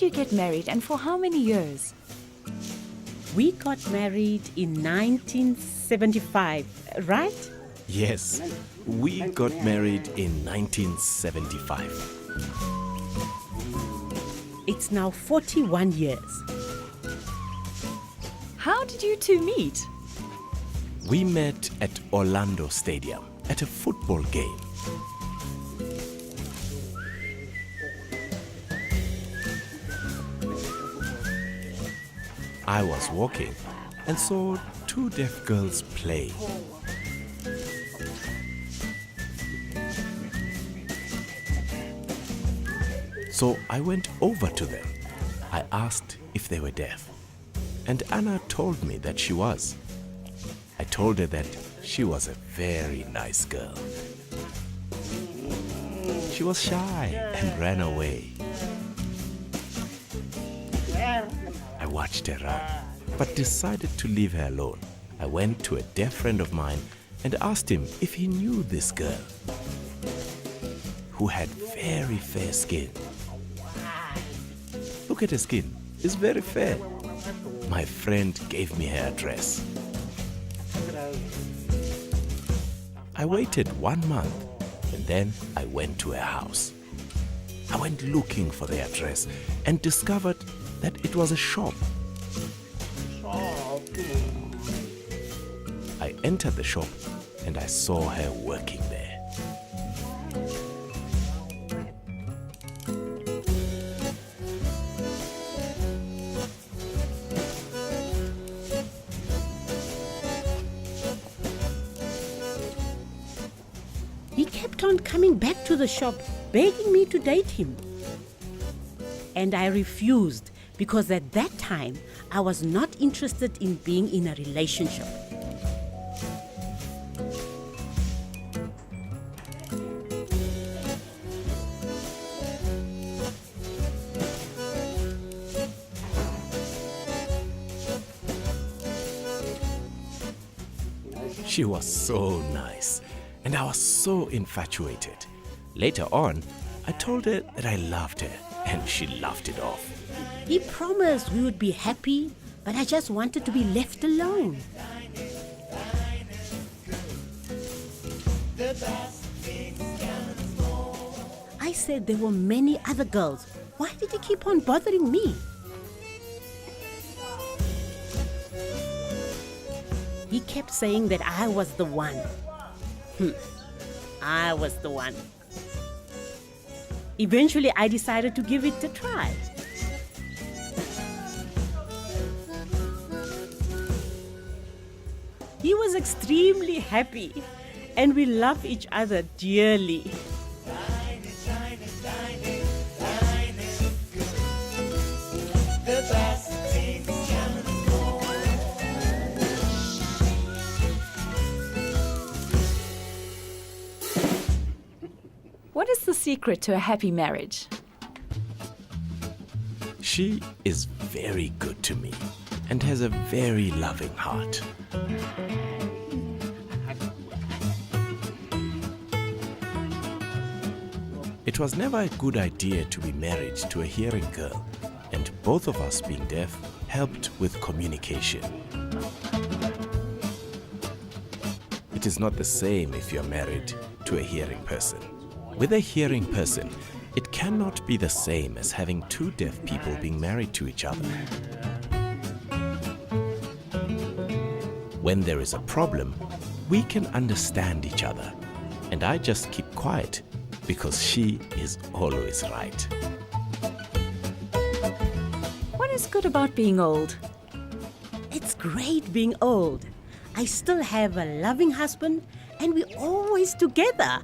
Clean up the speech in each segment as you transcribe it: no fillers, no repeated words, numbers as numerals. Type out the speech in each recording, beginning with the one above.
you get married and for how many years? We got married in 1975, right? Yes, we got married in 1975. It's now 41 years. How did you two meet? We met at Orlando Stadium at a football game. I was walking and saw two deaf girls play. So I went over to them. I asked if they were deaf, and Anna told me that she was. I told her that she was a very nice girl. She was shy and ran away. I watched her run, but decided to leave her alone. I went to a deaf friend of mine and asked him if he knew this girl who had very fair skin. Look at her skin, it's very fair. My friend gave me her address. I waited 1 month and then I went to her house. I went looking for the address and discovered that it was a shop. I entered the shop and I saw her working there. He kept on coming back to the shop, begging me to date him. And I refused because at that time, I was not interested in being in a relationship. She was so nice, and I was so infatuated. Later on, I told her that I loved her, and she laughed it off. He promised we would be happy, but I just wanted to be left alone. I said there were many other girls. Why did he keep on bothering me? He kept saying that I was the one. I was the one. Eventually, I decided to give it a try. He was extremely happy, and we love each other dearly. What is the secret to a happy marriage? She is very good to me and has a very loving heart. It was never a good idea to be married to a hearing girl, and both of us being deaf helped with communication. It is not the same if you're married to a hearing person. With a hearing person, it cannot be the same as having two deaf people being married to each other. When there is a problem, we can understand each other, and I just keep quiet because she is always right. What is good about being old? It's great being old. I still have a loving husband, and we're always together.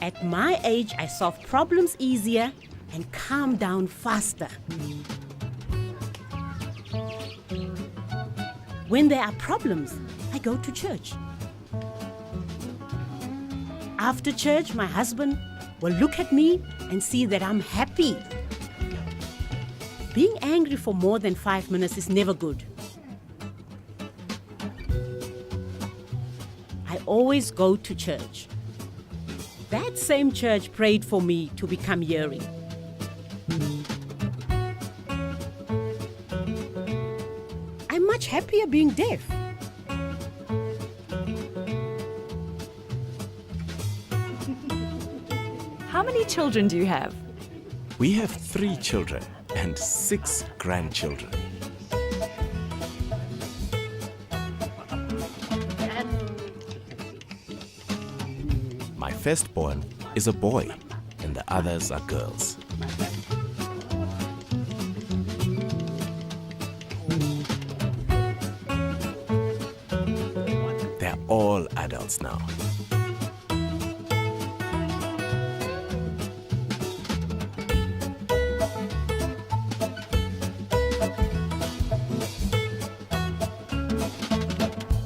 At my age, I solve problems easier and calm down faster. When there are problems, I go to church. After church, my husband will look at me and see that I'm happy. Being angry for more than 5 minutes is never good. I always go to church. That same church prayed for me to become hearing. happier being deaf. How many children do you have? We have 3 children and 6 grandchildren. My firstborn is a boy and the others are girls. They're all adults now.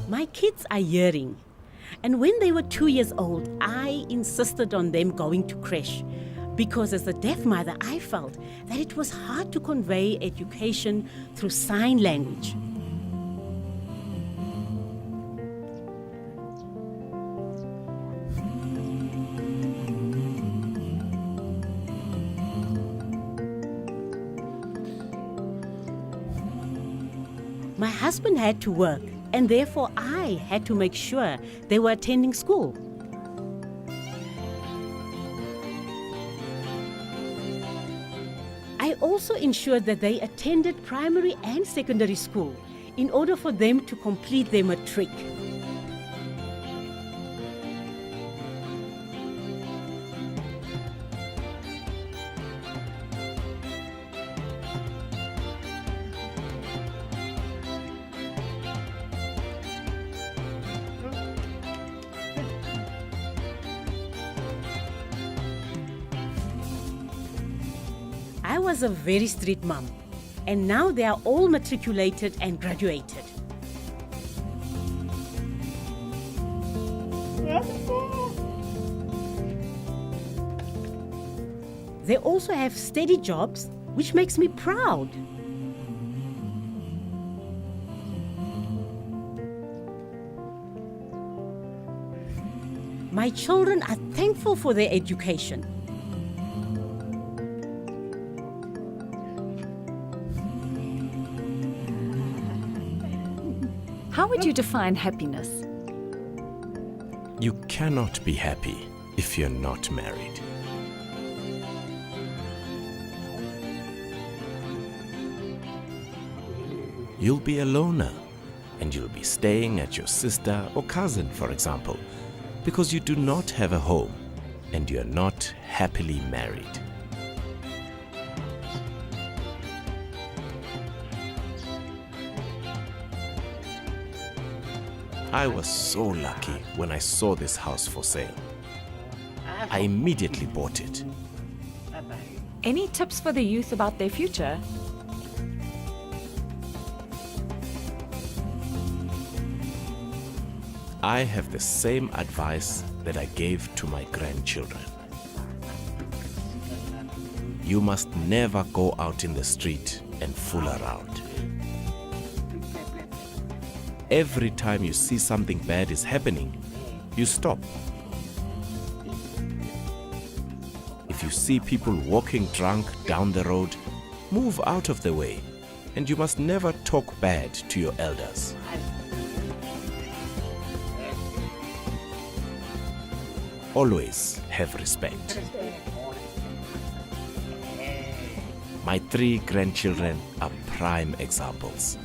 My kids are hearing, and when they were 2 years old, I insisted on them going to creche because as a deaf mother, I felt that it was hard to convey education through sign language. My husband had to work, and therefore I had to make sure they were attending school. I also ensured that they attended primary and secondary school in order for them to complete their matric. I was a very strict mom, and now they are all matriculated and graduated. They also have steady jobs, which makes me proud. My children are thankful for their education. How would you define happiness? You cannot be happy if you're not married. You'll be a loner, and you'll be staying at your sister or cousin, for example, because you do not have a home and you're not happily married. I was so lucky when I saw this house for sale. I immediately bought it. Any tips for the youth about their future? I have the same advice that I gave to my grandchildren. You must never go out in the street and fool around. Every time you see something bad is happening, you stop. If you see people walking drunk down the road, move out of the way, and you must never talk bad to your elders. Always have respect. My 3 grandchildren are prime examples.